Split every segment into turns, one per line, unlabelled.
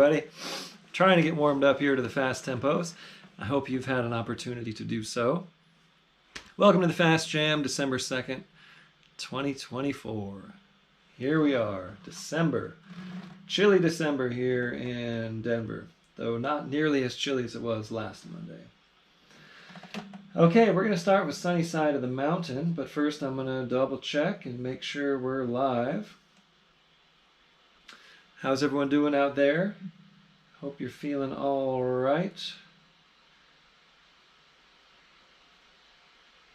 everybody. Trying to get warmed up here to the fast tempos. I hope you've had an opportunity to do so. Welcome to the Fast Jam, December 2nd, 2024. Here we are, December. Chilly December here in Denver, though not nearly as chilly as it was last Monday. Okay, we're going to start with Sunny Side of the Mountain, but first I'm going to double check and make sure we're live. How's everyone doing out there? Hope you're feeling all right.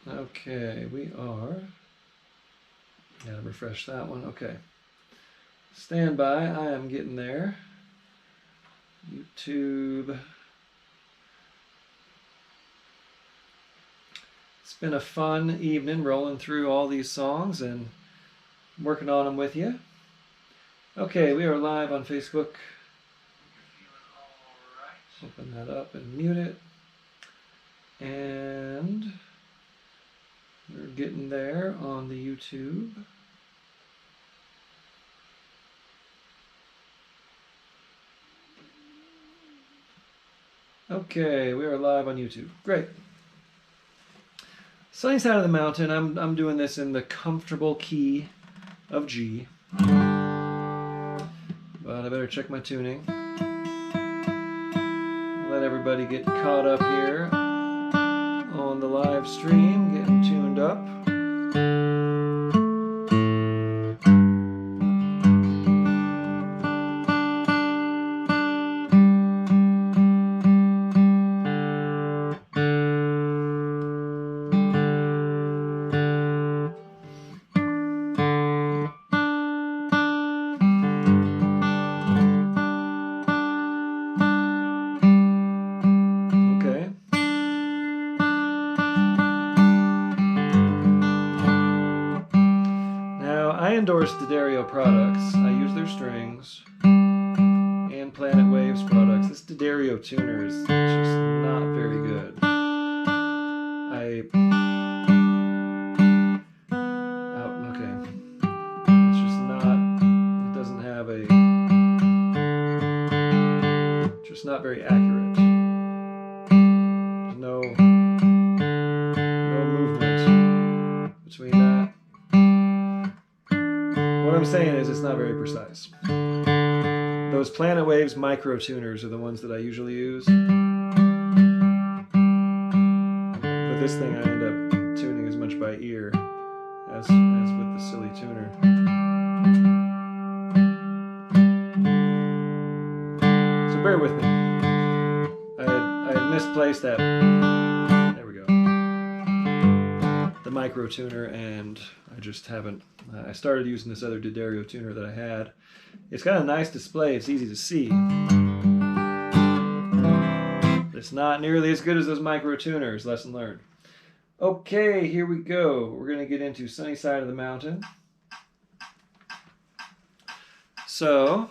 Okay, we are. Gotta refresh that one. Okay. Stand by. I am getting there. YouTube. It's been a fun evening rolling through all these songs and working on them with you. Okay, we are live on Facebook. Open that up and mute it. And we're getting there on the YouTube. Okay, we are live on YouTube. Great. Sunny Side of the Mountain. I'm doing this in the comfortable key of G. But I better check my tuning. Let everybody get caught up here on the live stream, getting tuned up. Products. I use their strings and Planet Waves products. This D'Addario tuner is just not very good. Okay. It's just not, it doesn't have a, just not very accurate. There's no movement between that. What I'm saying is it's not very precise. Those Planet Waves micro tuners are the ones that I usually use. But this thing I end up tuning as much by ear as with the silly tuner. So bear with me. I had misplaced that. There we go. The micro tuner, and I just haven't. I started using this other D'Addario tuner that I had. It's got a nice display. It's easy to see. But it's not nearly as good as those micro tuners. Lesson learned. Okay, here we go. We're going to get into Sunny Side of the Mountain. So,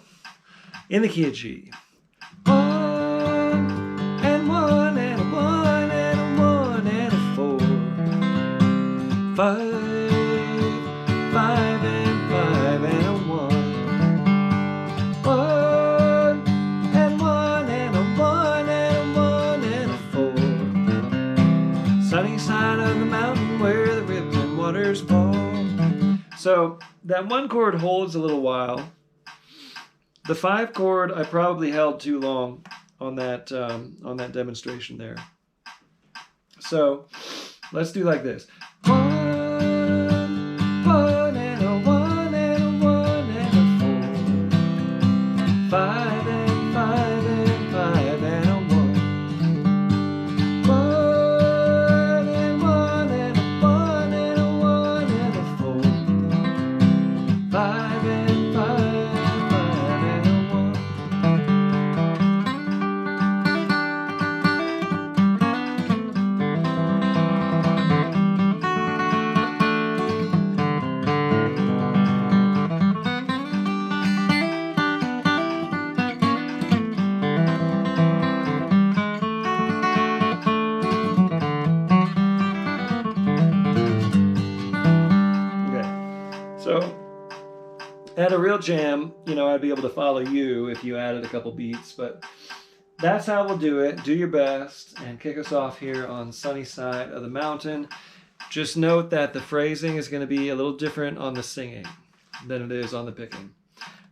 in the key of G. 1 and 1 and a 1 and a 1 and a 4. 5. 5 and 5 and a 1. 1 and 1 and a 1 and a 1 and a 4. Sunny side of the mountain where the rippling waters fall. So that one chord holds a little while. The 5 chord I probably held too long on that demonstration there. So let's do like this. 1 and a 1 and a 1 and a 4. 5 and 5 and 5 and a 1. 1 and 1 and a 1 and a 1 and a 4. 5 and 5 and 5 and a At a real jam, you know, I'd be able to follow you if you added a couple beats, but that's how we'll do it. Do your best and kick us off here on Sunny Side of the Mountain. Just note that the phrasing is going to be a little different on the singing than it is on the picking.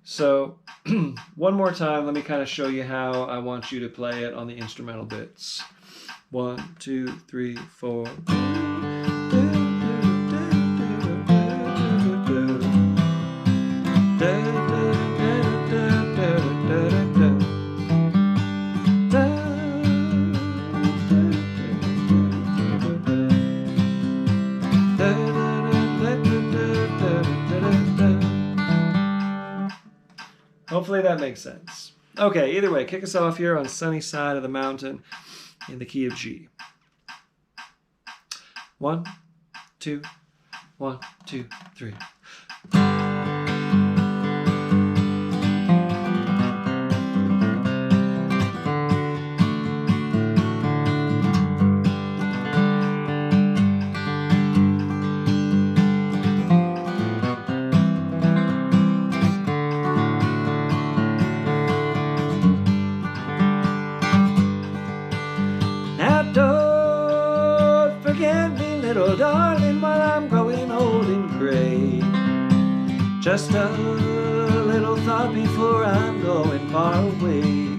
So one more time, let me kind of show you how I want you to play it on the instrumental bits. 1, 2, 3, 4. Hopefully that makes sense. Okay, either way, kick us off here on Sunny Side of the Mountain in the key of G. 1, 2, 1, 2, 3. Don't forget me, little darling, while I'm growing old and gray. Just a little thought before I'm going far away.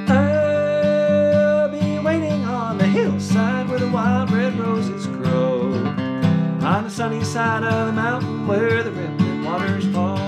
I'll be waiting on the hillside where the wild red roses grow, on the sunny side of the mountain where the rippling waters fall.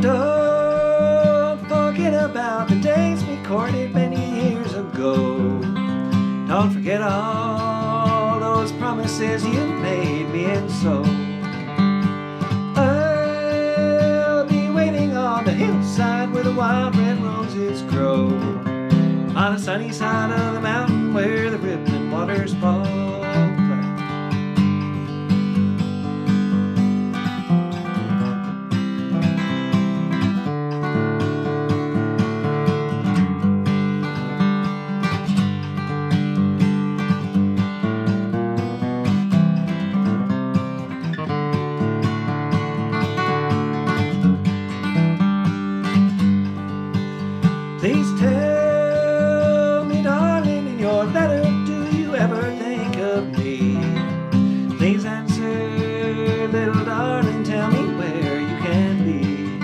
Don't forget about the days we courted many years ago. Don't forget all those promises you made me, and so I'll be waiting on the hillside where the wild red roses grow, on the sunny side of the mountain where the rippling waters fall. Please tell me, darling, in your letter, do you ever think of me? Please answer, little darling, tell me where you can be.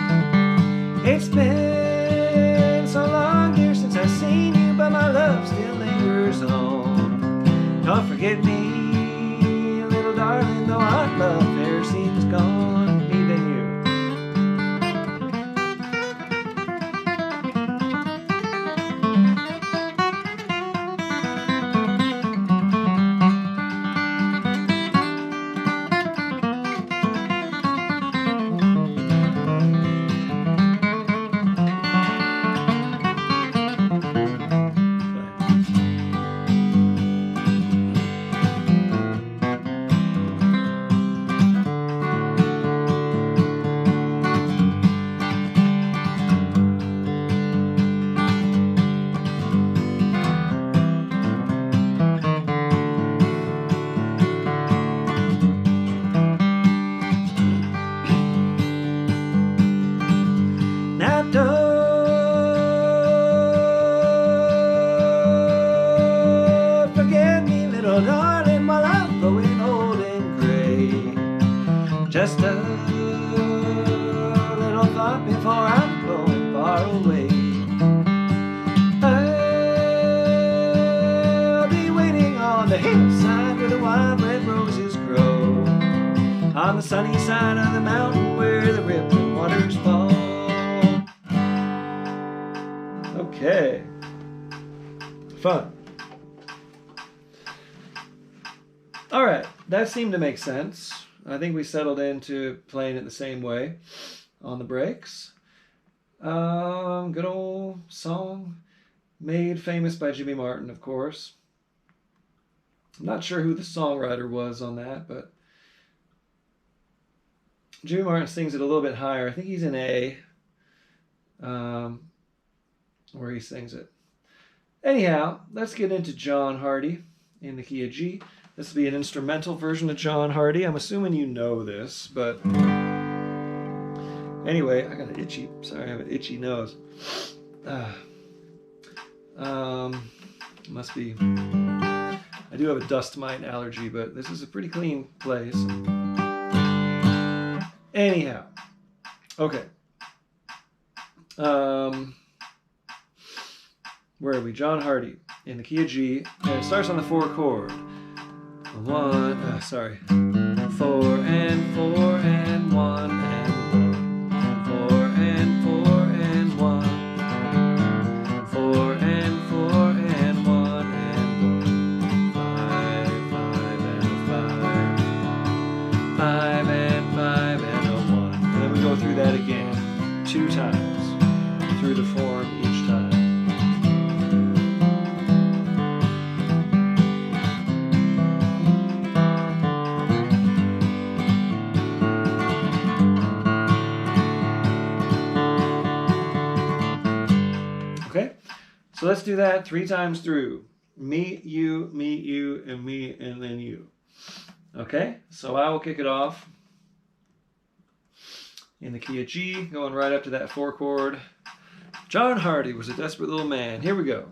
It's been so long, dear, since I've seen you, but my love still lingers on. Don't forget me, little darling, though our love fair seems gone. Even you. Now don't forget me, little darling, while I'm growing old and gray. Just a little thought before I'm going far away. I'll be waiting on the hillside where the wild red roses grow, on the sunny side of the mountain where the rippling waters fall. Okay. Fun. All right, that seemed to make sense. I think we settled into playing it the same way on the breaks. Good old song made famous by Jimmy Martin, of course. I'm not sure who the songwriter was on that, but Jimmy Martin sings it a little bit higher. I think he's in A, where he sings it. Anyhow, let's get into John Hardy in the key of G. This will be an instrumental version of John Hardy. I'm assuming you know this, but anyway, I got an itchy, sorry, I have an itchy nose. Must be, I do have a dust mite allergy, but this is a pretty clean place. Anyhow, okay. Where are we? John Hardy in the key of G, and it starts on the 4 chord. 1, sorry, 4 and 4 and 1 and 4 and 4 and 1, 4 and 4 and 1 and 5, 5 and 5, 5 and 5 and a 1. And then we go through that again 2 times through the form each time. So let's do that 3 times through. Me, you, and me, and then you. Okay, so I will kick it off in the key of G, going right up to that 4 chord. John Hardy was a desperate little man. Here we go.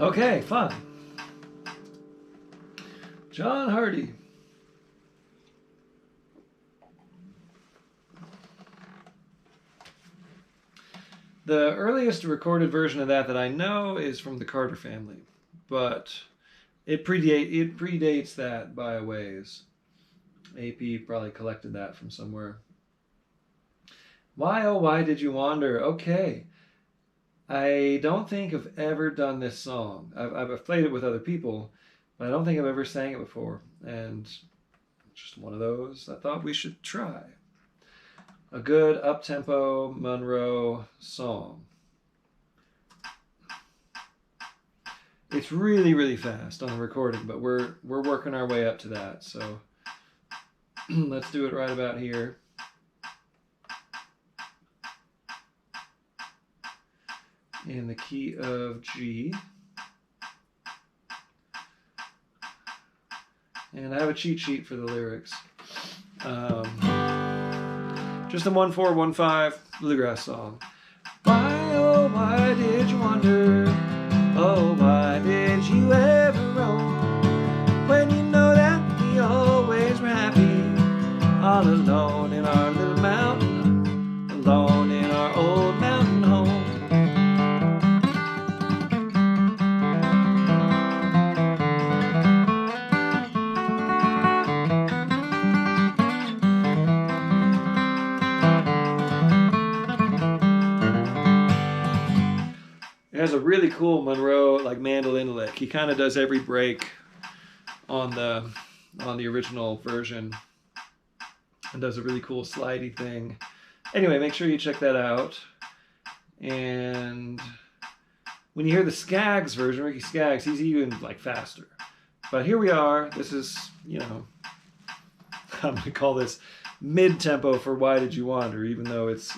Okay, fun. John Hardy. The earliest recorded version of that I know is from the Carter family, but it predates that by a ways. AP probably collected that from somewhere. Why, oh, why did you wander? Okay. I don't think I've ever done this song. I've played it with other people, but I don't think I've ever sang it before. And just one of those I thought we should try. A good up-tempo Monroe song. It's really, really fast on the recording, but we're working our way up to that. So let's do it right about here. In the key of G. And I have a cheat sheet for the lyrics. Just a 1/4-1/5 bluegrass song. Why, oh, why did you wander? Oh, why did you ever roam? When you know that we always were happy, all alone in our little mountain, alone in our old mountain home. It has a really cool Monroe like mandolin lick. He kind of does every break on the original version and does a really cool slidey thing. Anyway, make sure you check that out. And when you hear the Skaggs version, Ricky Skaggs, he's even like faster. But here we are. This is, you know, I'm gonna call this mid-tempo for Why Did You Wander, even though it's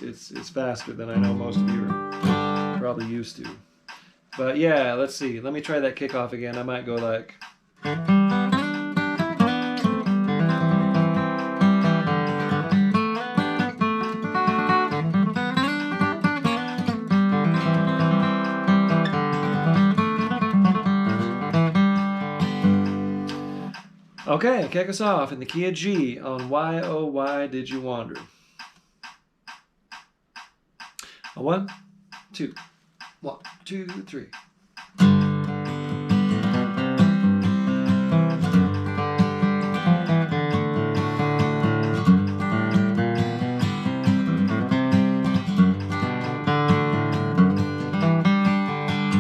faster than I know most of you are probably used to. But yeah, let's see. Let me try that kickoff again. I might go like... Okay, kick us off in the key of G on Why, Oh, Why Did You Wander? A 1, 2, 1, 2, 3.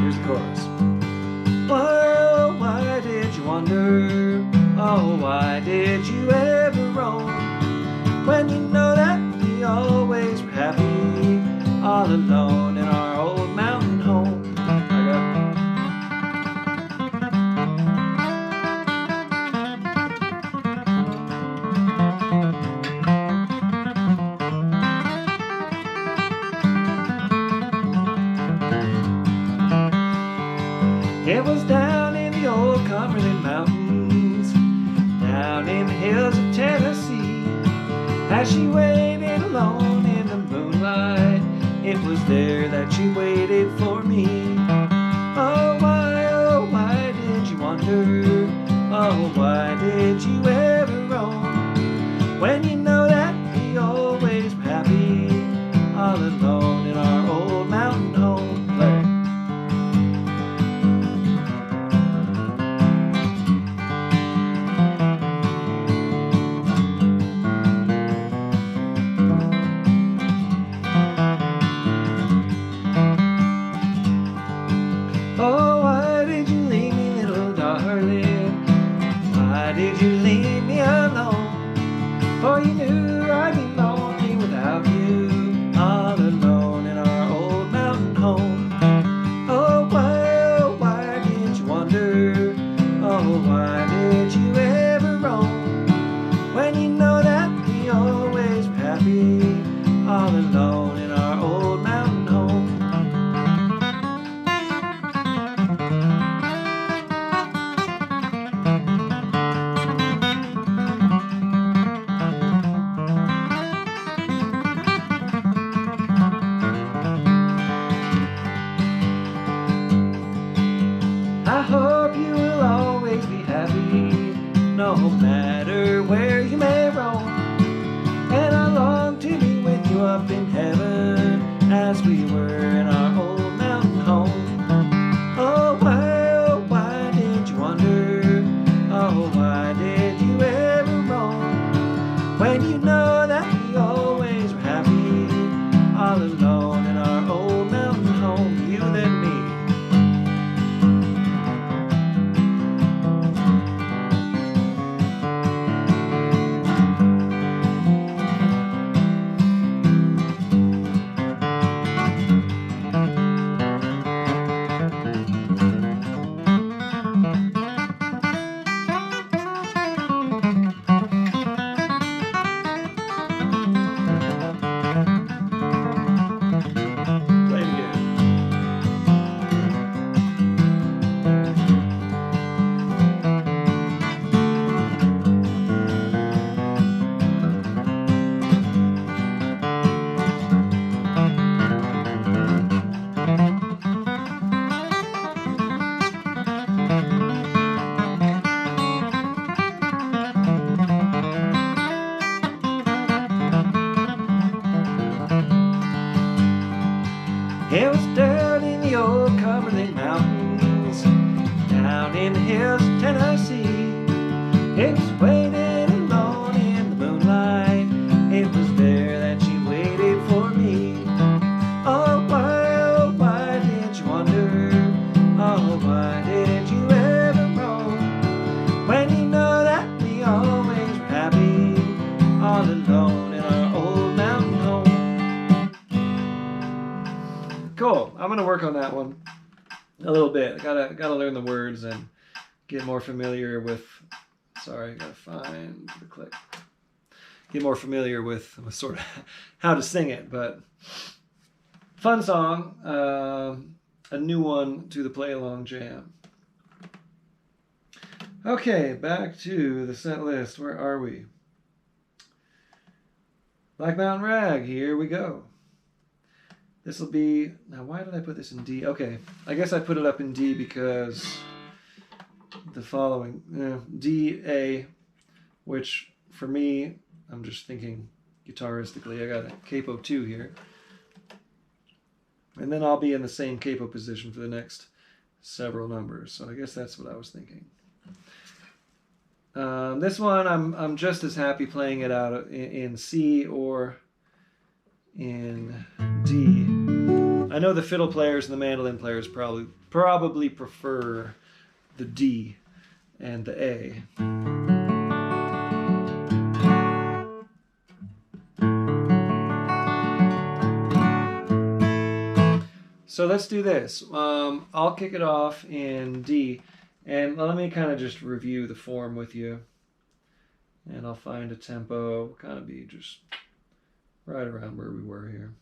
Here's the chorus. Why, oh, why did you wander? Oh, why did you ever roam? When you know that we always were happy, all alone in our old mountain home. It was down in the old Cumberland Mountains, down in the hills of Tennessee, as she waited alone in the moonlight. It was there that she waited for me. Oh, why did you wander? Oh, why did you ever roam? When you know that we always were happy, all alone in our old mountain home. Play. Oh, why did you leave me, little darling? Why did you leave me alone? For you knew I'd be lonely without you, all alone in our old mountain home. Oh, why did you wander? Oh, why did you ever roam? When you know that we always were happy, all alone in our old mountain home. no matter where you may roam. And I long to be with you up in heaven, as we were in our old mountain home. Oh, why did you wander? Oh, why did you ever roam? When you know that we always were happy, all alone in our old mountain home, you and me. It was dirt in the old Cumberland Mountains, down in the hills of Tennessee. It was waiting alone in the moonlight. It was there that she waited for me. Oh, why did you wander? Oh, why did you ever roam? When you know that we always were happy, all alone in our old mountain home. Cool. I'm gonna work on that one a little bit. I gotta learn the words and get more familiar with. Sorry, I gotta find the click. Get more familiar with sort of how to sing it. But fun song, a new one to the Playalong Jam. Okay, back to the set list. Where are we? Black Mountain Rag. Here we go. This will be, now why did I put this in D? Okay, I guess I put it up in D because the following, D, A, which for me, I'm just thinking guitaristically, I got a capo 2 here. And then I'll be in the same capo position for the next several numbers. So I guess that's what I was thinking. This one, I'm just as happy playing it out in C or in D. I know the fiddle players and the mandolin players probably prefer the D and the A. So let's do this. I'll kick it off in D, and let me kind of just review the form with you, and I'll find a tempo. It'll kind of be just right around where we were here.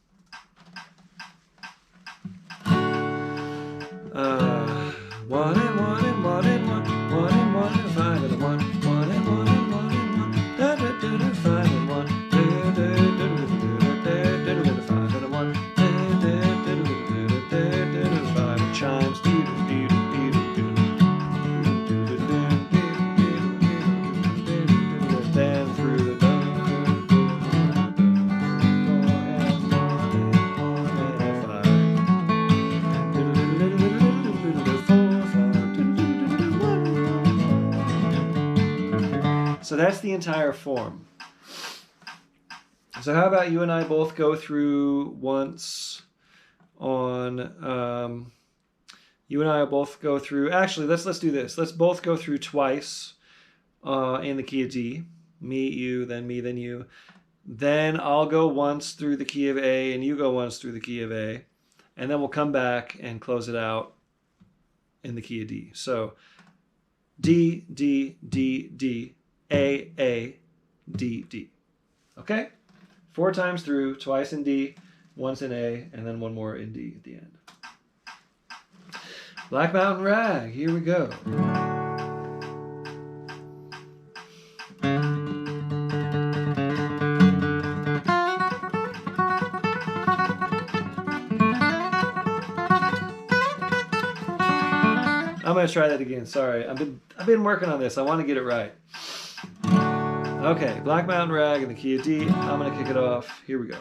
One and one and one and one, one and one and 5 and a 1, 1 and 1 and 1 and 1, da da da da 5 and 1, da da da da da da 5 and a 1, da da da da da da 5 chimes, dee dee dee dee dee, then through the So that's the entire form. So how about you and I both go through once on, you and I will both go through, actually let's do this. Let's both go through twice in the key of D. Me, you, then me, then you. Then I'll go once through the key of A and you go once through the key of A. And then we'll come back and close it out in the key of D. So D, D, D, D. A, D, D. Okay? 4 times through, twice in D, once in A, and then one more in D at the end. Black Mountain Rag, here we go. I'm going to try that again. Sorry. I've been working on this. I want to get it right. Okay, Black Mountain Rag in the key of D. I'm going to kick it off. Here we go.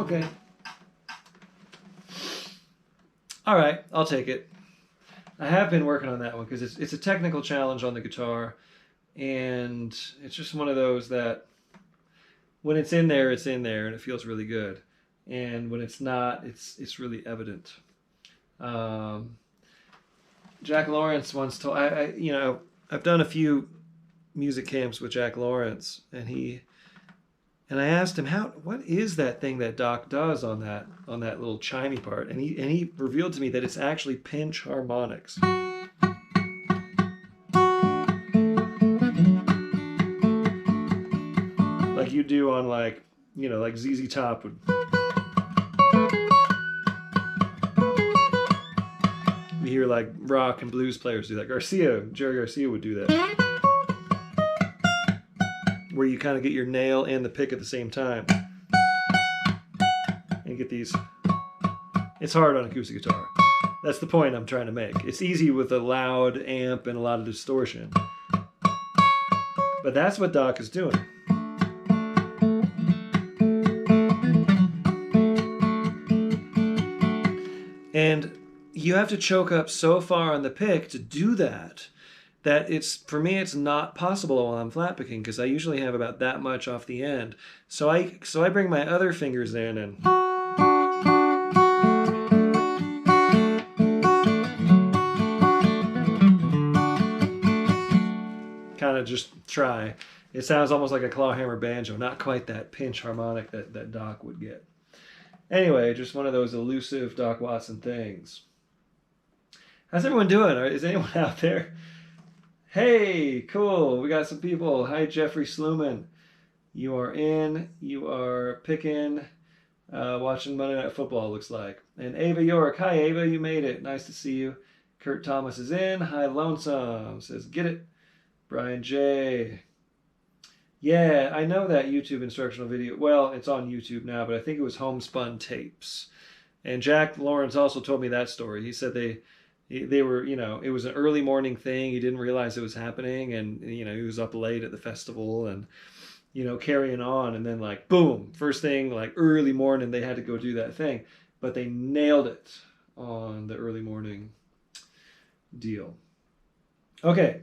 Okay. All right, I'll take it. I have been working on that one because it's a technical challenge on the guitar, and it's just one of those that when it's in there, and it feels really good, and when it's not, it's really evident. Jack Lawrence once told I've done a few music camps with Jack Lawrence, and I asked him what is that thing that Doc does on that little chimey part, and he revealed to me that it's actually pinch harmonics. Like you do on like ZZ Top would. You hear like rock and blues players do that. Jerry Garcia would do that. Where you kind of get your nail and the pick at the same time. And get these. It's hard on acoustic guitar. That's the point I'm trying to make. It's easy with a loud amp and a lot of distortion. But that's what Doc is doing. And you have to choke up so far on the pick to do that for me it's not possible while I'm flat picking, because I usually have about that much off the end. So I bring my other fingers in and kind of just try. It sounds almost like a clawhammer banjo, not quite that pinch harmonic that Doc would get. Anyway, just one of those elusive Doc Watson things. How's everyone doing? Is anyone out there? Hey, cool. We got some people. Hi, Jeffrey Sluman. You are in. You are picking. Watching Monday Night Football, looks like. And Ava York. Hi, Ava. You made it. Nice to see you. Kurt Thomas is in. Hi, Lonesome. Says, get it. Brian J. Yeah, I know that YouTube instructional video. Well, it's on YouTube now, but I think it was Homespun Tapes. And Jack Lawrence also told me that story. He said they were, it was an early morning thing. He didn't realize it was happening, and he was up late at the festival and carrying on, and then like boom, first thing like early morning they had to go do that thing, but they nailed it on the early morning deal. Okay.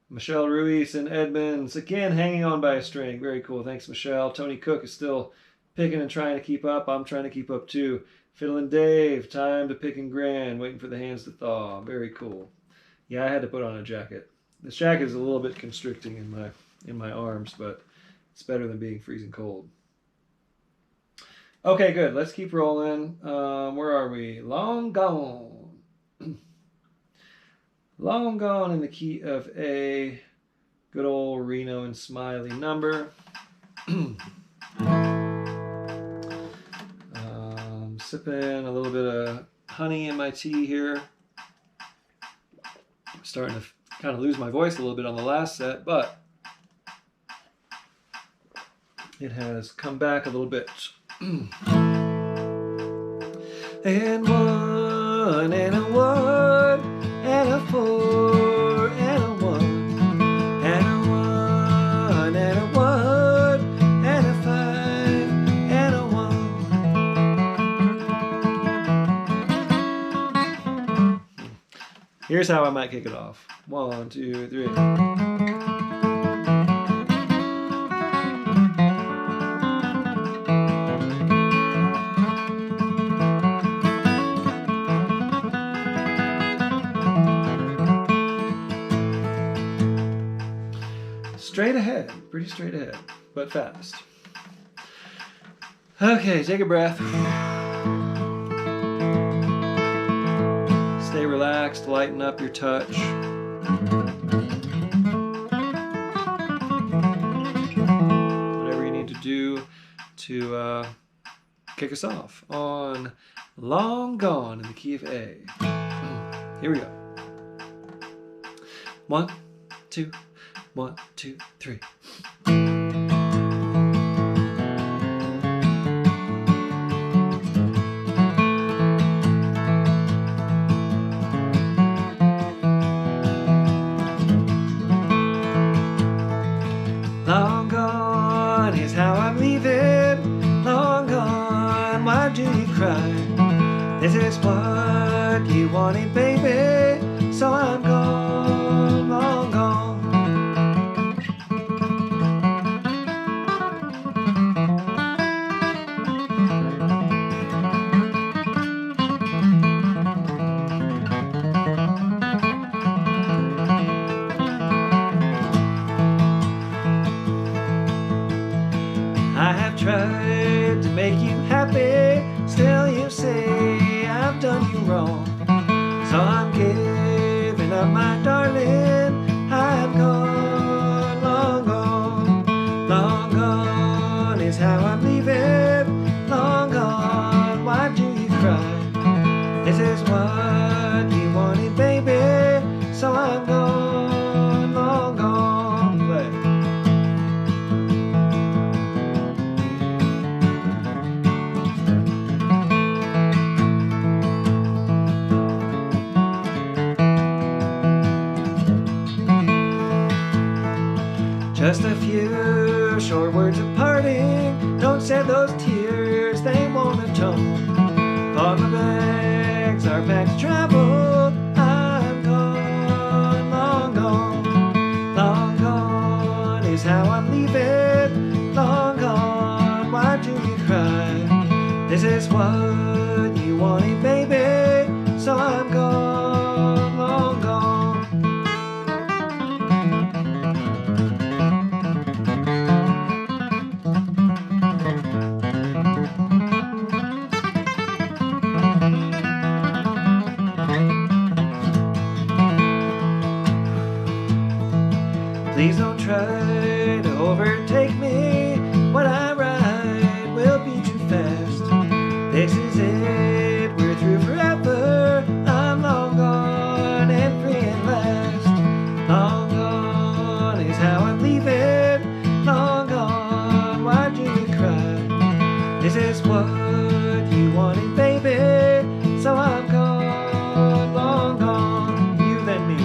Michelle Ruiz and Edmonds, again, hanging on by a string. Very cool. Thanks, Michelle. Tony Cook is still picking and trying to keep up. I'm trying to keep up, too. Fiddlin' Dave, time to pick and grand, waiting for the hands to thaw. Very cool. Yeah, I had to put on a jacket. This jacket is a little bit constricting in my arms, but it's better than being freezing cold. Okay, good. Let's keep rolling. Where are we? Long Gone. Long Gone in the key of A. Good old Reno and Smiley number. Sipping a little bit of honey in my tea here. I'm starting to kind of lose my voice a little bit on the last set, but it has come back a little bit. And one, and a one, and a four, and a one, and a one, and a one, and a five, and a one. Here's how I might kick it off. 1, 2, 3. Straight ahead, pretty straight ahead, but fast. Okay, take a breath. Stay relaxed, lighten up your touch. Whatever you need to do to kick us off on Long Gone in the key of A. Here we go. 1, 2, 1, 2, 3. Long gone is how I'm leaving. Long gone, why do you cry? This is what you wanted, baby. wrong. So I'm giving up my darling. I'm gone, long gone. Long gone is how I'm leaving. Long gone, why do you cry? This is what you wanted, baby. So I'm gone, long gone. Play. Just a few short words of parting. Don't shed those tears, they won't atone. All my bags are packed to travel. I'm gone, long gone. Long gone is how I'm leaving. Long gone, why do you cry? This is what you wanted, baby. So I'm gone, long gone. Please don't try to overtake me. What I ride will be too fast. This is it, we're through forever. I'm long gone and free at last. Long gone is how I'm leaving. Long gone, why do you cry? This is what you wanted, baby. So I'm gone, long gone. You then me.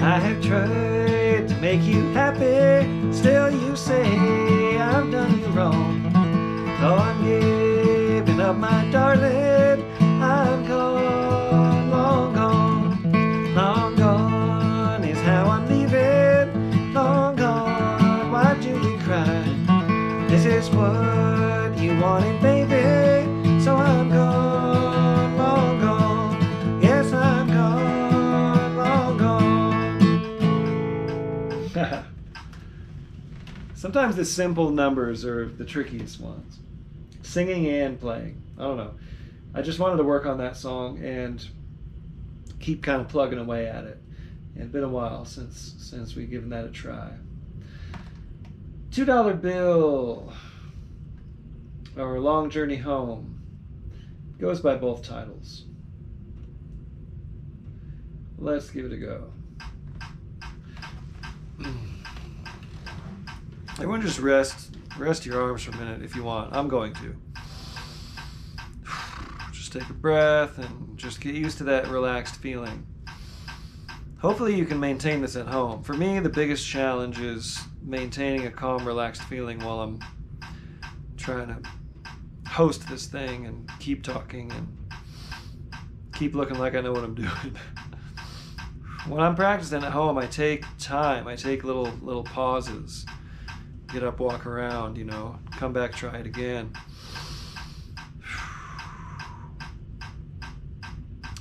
I have tried to make you happy, still you say I've done you wrong. So I'm giving up my darling, I'm gone, long gone. Long gone is how I'm leaving. Long gone, why do you cry? This is what you wanted, baby. So I'm gone, long gone. Yes, I'm gone, long gone. Sometimes the simple numbers are the trickiest ones. Singing and playing. I don't know. I just wanted to work on that song and keep kind of plugging away at it. And it's been a while since we've given that a try. $2 Bill, or Long Journey Home, goes by both titles. Let's give it a go. Everyone just rest your arms for a minute if you want. I'm going to. Just take a breath and just get used to that relaxed feeling. Hopefully you can maintain this at home. For me, the biggest challenge is maintaining a calm, relaxed feeling while I'm trying to host this thing and keep talking and keep looking like I know what I'm doing. When I'm practicing at home, I take time. I take little pauses. Get up, walk around, you know, come back, try it again.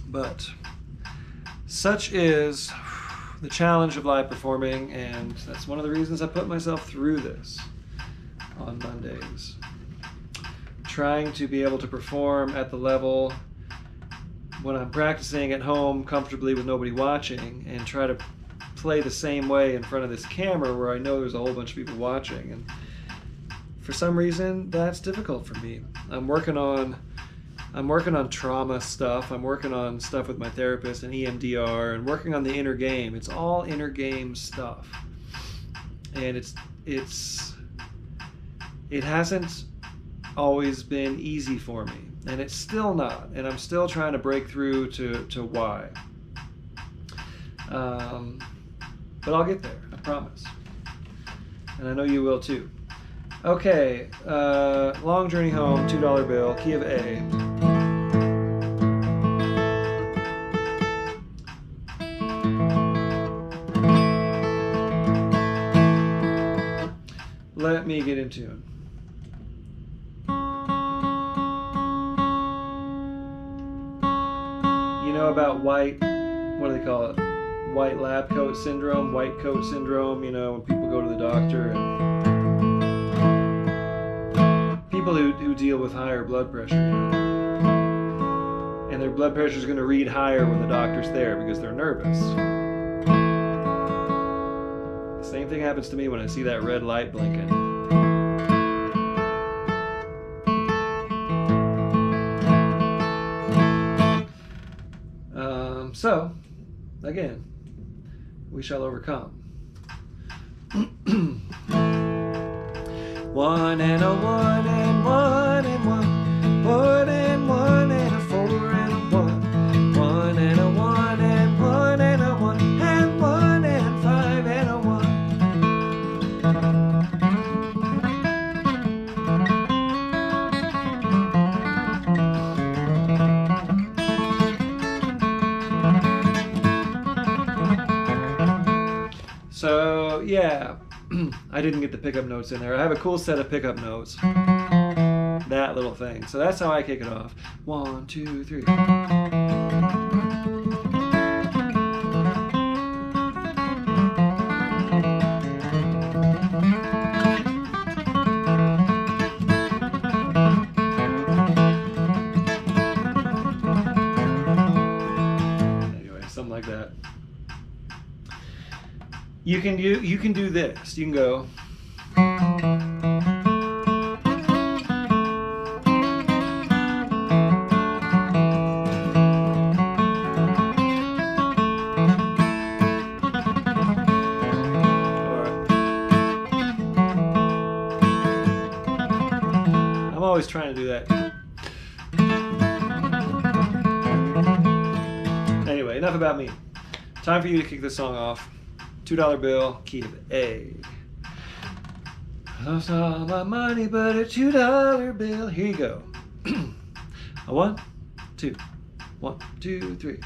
But such is the challenge of live performing, and that's one of the reasons I put myself through this on Mondays. Trying to be able to perform at the level when I'm practicing at home comfortably with nobody watching, and try to play the same way in front of this camera where I know there's a whole bunch of people watching. And for some reason, that's difficult for me. I'm working on trauma stuff. I'm working on stuff with my therapist and EMDR, and working on the inner game. It's all inner game stuff, and it hasn't always been easy for me, and it's still not. And I'm still trying to break through to why. But I'll get there, I promise. And I know you will too. Okay, Long Journey Home, $2 Bill, key of A. Let me get in tune. You know about what do they call it? White lab coat syndrome, white coat syndrome, you know, when people go to the doctor, and people who deal with higher blood pressure, you know, and their blood pressure is going to read higher when the doctor's there because they're nervous. The same thing happens to me when I see that red light blinking. So, again, we shall overcome. One and a one and one and one, one and one and a four and a one, one and a one and one and a one, and one and five and a one. So yeah, I didn't get the pickup notes in there. I have a cool set of pickup notes. That little thing. So that's how I kick it off. 1, 2, 3. Anyway, something like that. You can do this. You can go. I'm always trying to do that. Anyway, enough about me. Time for you to kick this song off. $2 bill, key of A. Lost all my money but a $2 bill. Here you go. A 1, 2, 1, 2, 3.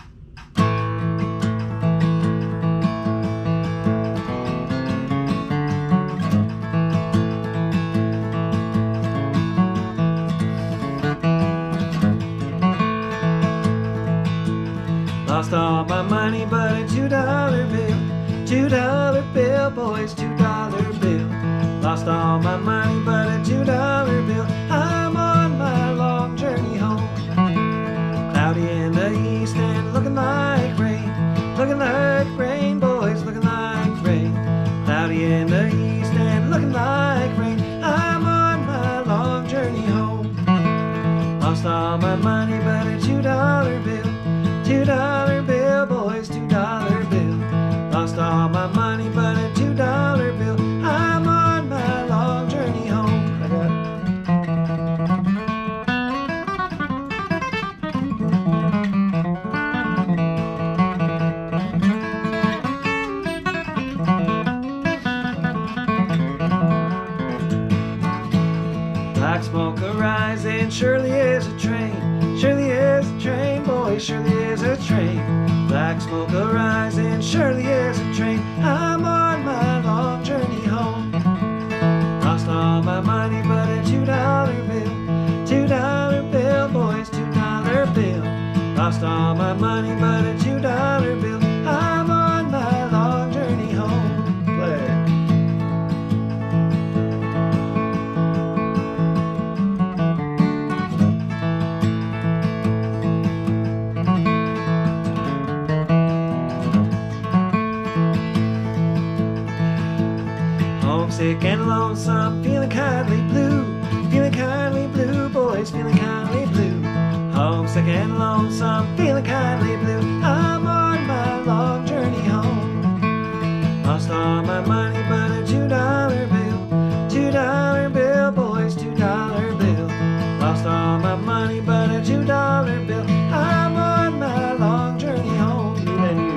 Lost all my money but a $2 bill. $2 bill, boys, $2 bill. Lost all my money but a $2 bill. I'm on my long journey home. Cloudy in the east and looking like rain, boys, looking like rain. Cloudy in the east and looking like rain. I'm on my long journey home. Lost all my money but a $2 bill. $2 bill, boys, $2 bill. Lost all my money but a $2 bill. I'm on my long journey home. Black smoke arising, surely is a train. Surely is a train, boys, surely is a train. Black smoke arising, surely is a train. I'm on my long journey home. Lost all my money but a $2 bill. $2 bill, boys, $2 bill. Lost all my money but a $2 bill. I'm on my long journey home. Play. Homesick and lonesome, feeling kindly blue. Feeling kindly blue, boys, feeling kindly blue. Homesick and lonesome, feeling kindly blue. I'm on my long journey home. Lost all my money but a $2 bill. $2 bill, boys, $2 bill. Lost all my money but a $2 bill. I'm on my long journey home. You and you.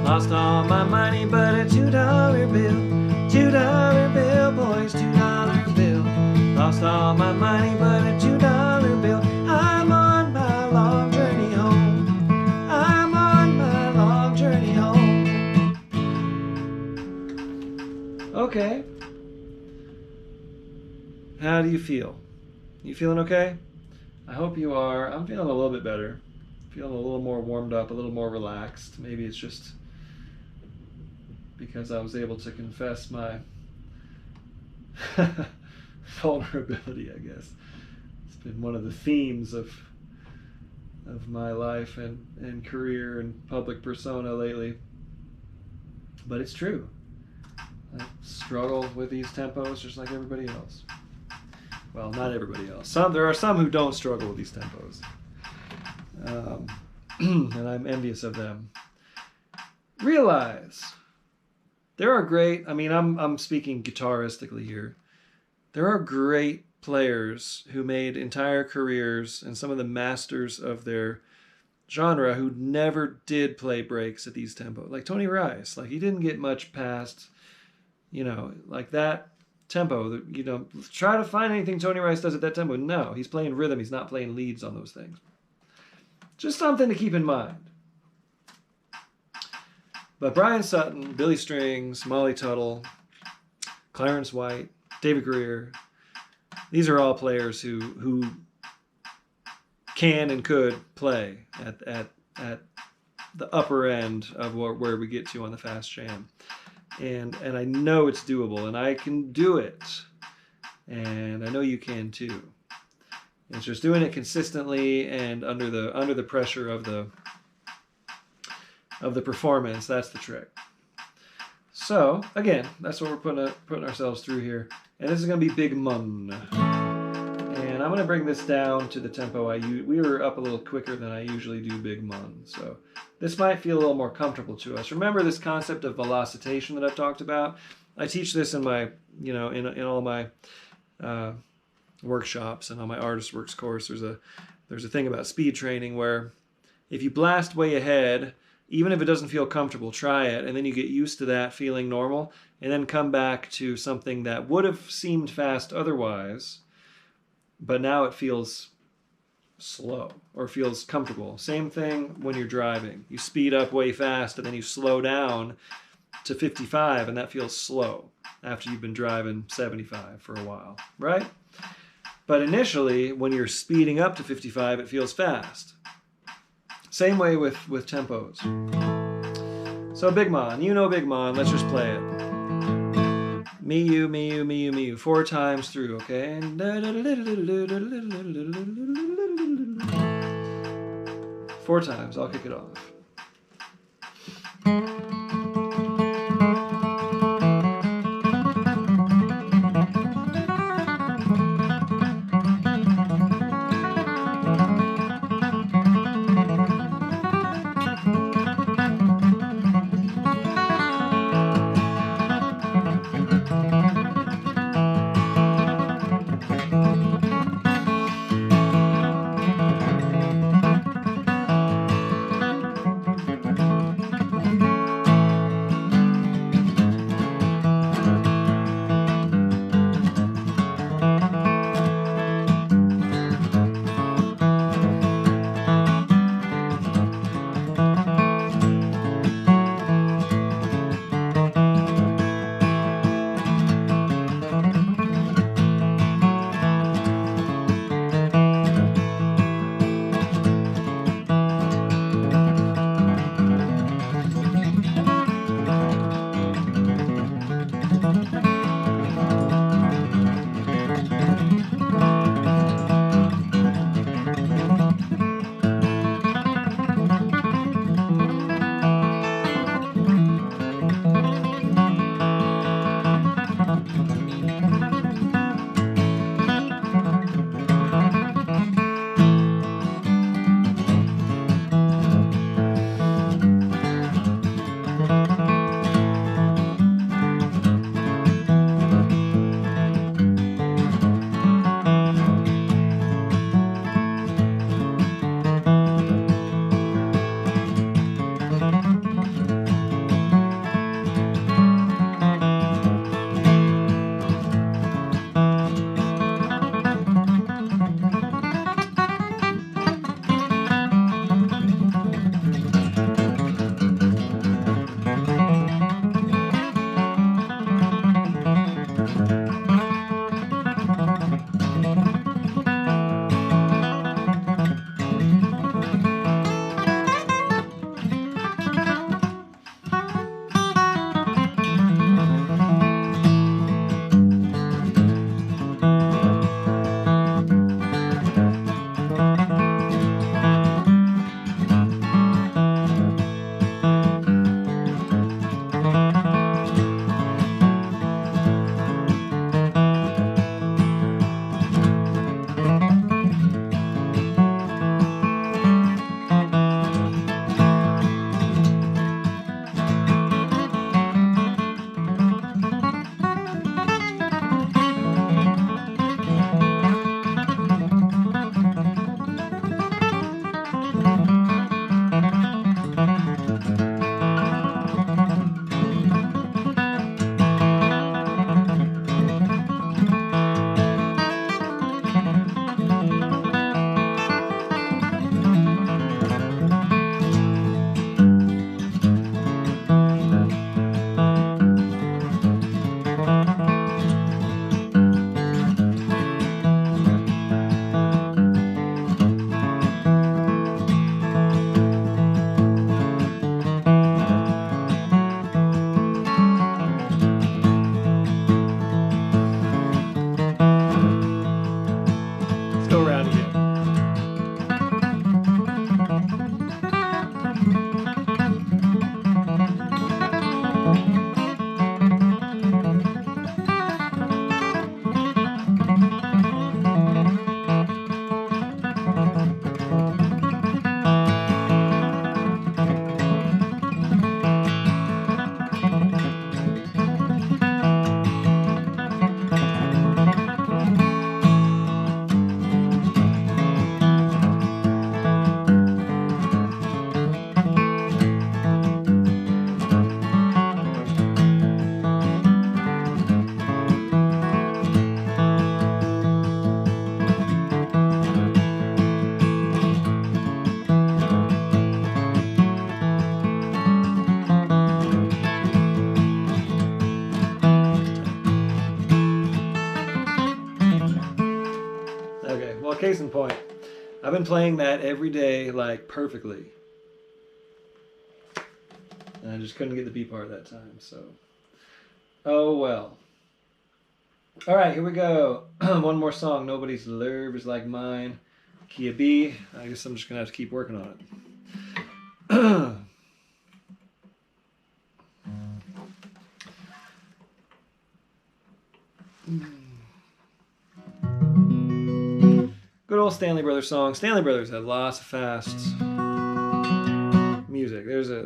Lost all my money but a $2 bill. $2 bill, boys, $2 bill. Lost all my money but a $2 bill. I'm on my long journey home. I'm on my long journey home. Okay. How do you feel? You feeling okay? I hope you are. I'm feeling a little bit better. Feeling a little more warmed up, a little more relaxed. Maybe it's just because I was able to confess my vulnerability, I guess. It's been one of the themes of my life and career and public persona lately. But it's true. I struggle with these tempos just like everybody else. Well, not everybody else. There are some who don't struggle with these tempos. And I'm envious of them. Realize there are great, I mean, I'm speaking guitaristically here. There are great players who made entire careers and some of the masters of their genre who never did play breaks at these tempos. Like Tony Rice, like he didn't get much past, like that tempo. Try to find anything Tony Rice does at that tempo. No, he's playing rhythm. He's not playing leads on those things. Just something to keep in mind. But Brian Sutton, Billy Strings, Molly Tuttle, Clarence White, David Greer, these are all players who can and could play at the upper end of where we get to on the Fast Jam. And I know it's doable, and I can do it. And I know you can too. It's just doing it consistently and under the pressure of the performance. That's the trick. So again, that's what we're putting ourselves through here. And this is going to be Big Mun. And I'm going to bring this down to the tempo we were up a little quicker than I usually do Big Mun. So this might feel a little more comfortable to us. Remember this concept of velocitation that I've talked about? I teach this in my, in all my workshops and on my Artist Works course. There's a thing about speed training where if you blast way ahead, even if it doesn't feel comfortable, try it, and then you get used to that feeling normal, and then come back to something that would have seemed fast otherwise, but now it feels slow or feels comfortable. Same thing when you're driving. You speed up way fast, and then you slow down to 55, and that feels slow after you've been driving 75 for a while, right? But initially, when you're speeding up to 55, it feels fast. Same way with tempos. So Big Mun, Big Mun, let's just play it. Me, you, me, you, me, you, me, you. 4 times through, okay? 4 times, I'll kick it off. case in point, I've been playing that every day, like, perfectly. And I just couldn't get the B part that time, so. Oh, well. All right, here we go. One more song. Nobody's Love Is Like Mine. Key of B. I guess I'm just going to have to keep working on it. Good old Stanley Brothers song. Stanley Brothers had lots of fast music. There's a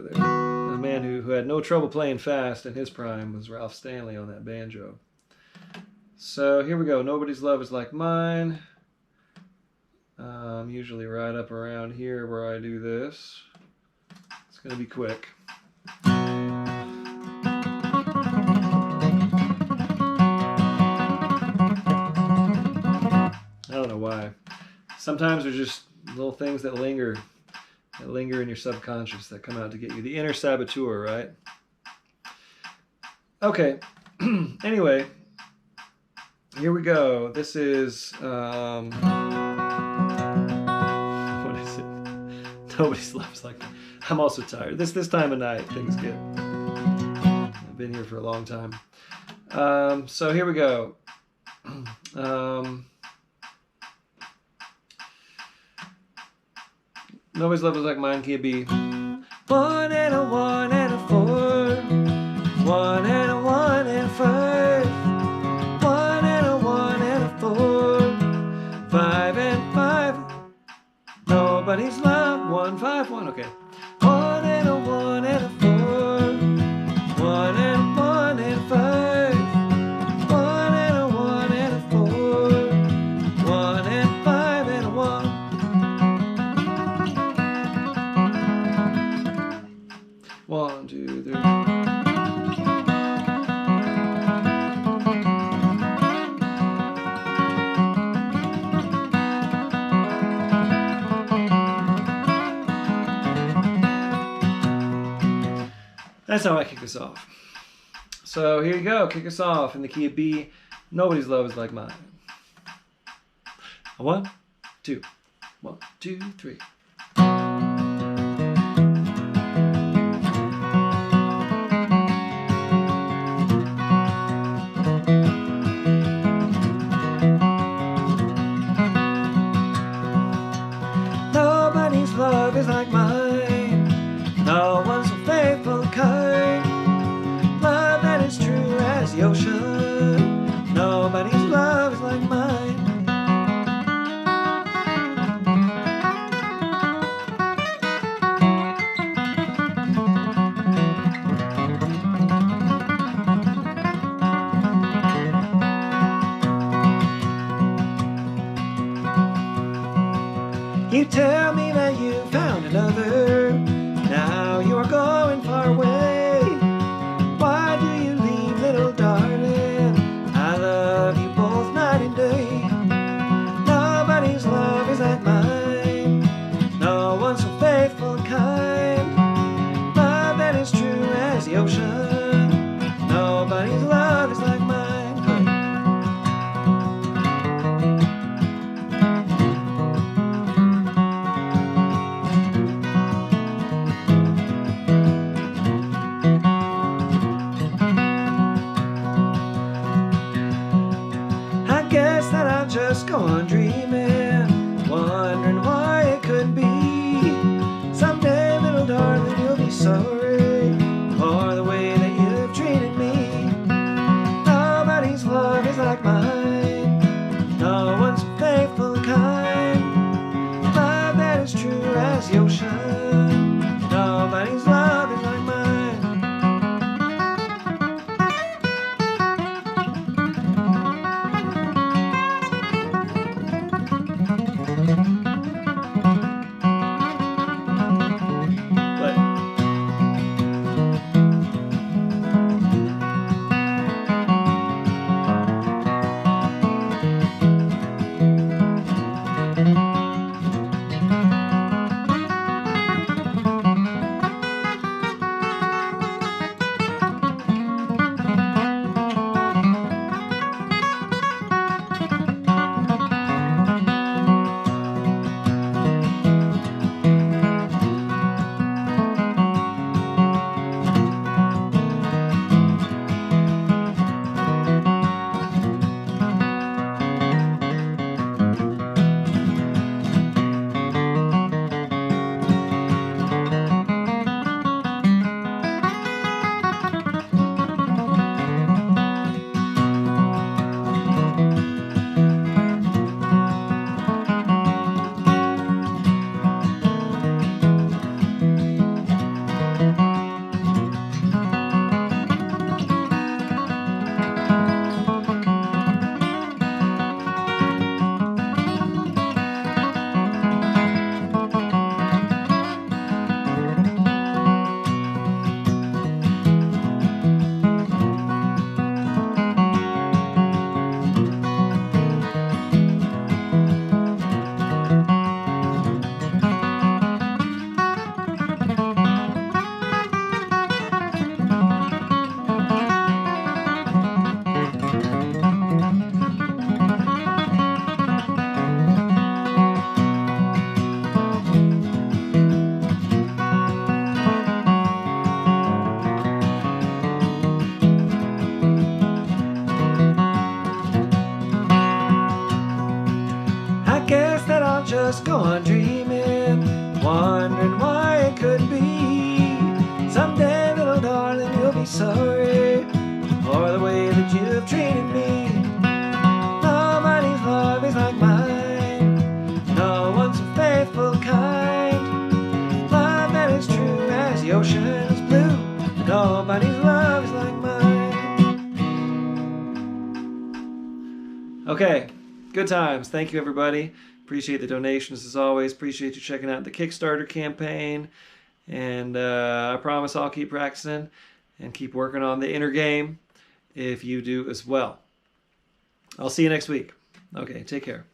man who had no trouble playing fast in his prime was Ralph Stanley on that banjo. So here we go. Nobody's Love Is Like Mine. I'm usually right up around here where I do this. It's going to be quick. I don't know why. Sometimes there's just little things that linger in your subconscious that come out to get you. The inner saboteur, right? Okay. Anyway, here we go. This is what is it? Nobody's Loves Like Me. I'm also tired. This time of night things get. I've been here for a long time. So here we go. Nobody's Love Is Like Mine, key of B. 1 and a 1 and a 4. 1 and a 1 and a 5. 1 and a 1 and a 4. 5 and 5. Nobody's love. 1, 5, 1. Okay. 1 and a 1 and a 4. 1 and a 1 and a 5. 1 and a 1 and a 4. 1 and 5 and a 1. 1, 2, 3. That's how I kick this off. So here you go. Kick us off in the key of B. Nobody's Love Is Like Mine. 1, 2. 1, 2, 3. Nobody's love is like mine. No one's so faithful, kind. Love that is true as the ocean. Nobody's love is like mine. You tell me that you found another. Now you are going far away. Why do you leave, little darling? I love you both night and day. Nobody's love is like mine. No one's so faithful and kind. Love that is true as the ocean. Nobody's love is like mine. Just go on dreaming, wondering why it couldn't be. Someday, little darling, you'll be sorry for the way that you've treated me. Nobody's love is like mine. No one's faithful and kind. Love that is true as the ocean. Nobody's love is like mine. just go on dreaming, wondering why it could be. Someday, little darling, you'll be sorry for the way that you've treated me. Nobody's love is like mine, no one's so faithful, kind. Love that is true as the ocean is blue. Nobody's love is like mine. Okay, good times. Thank you, everybody. Appreciate the donations as always. Appreciate you checking out the Kickstarter campaign. And I promise I'll keep practicing and keep working on the inner game if you do as well. I'll see you next week. Okay, take care.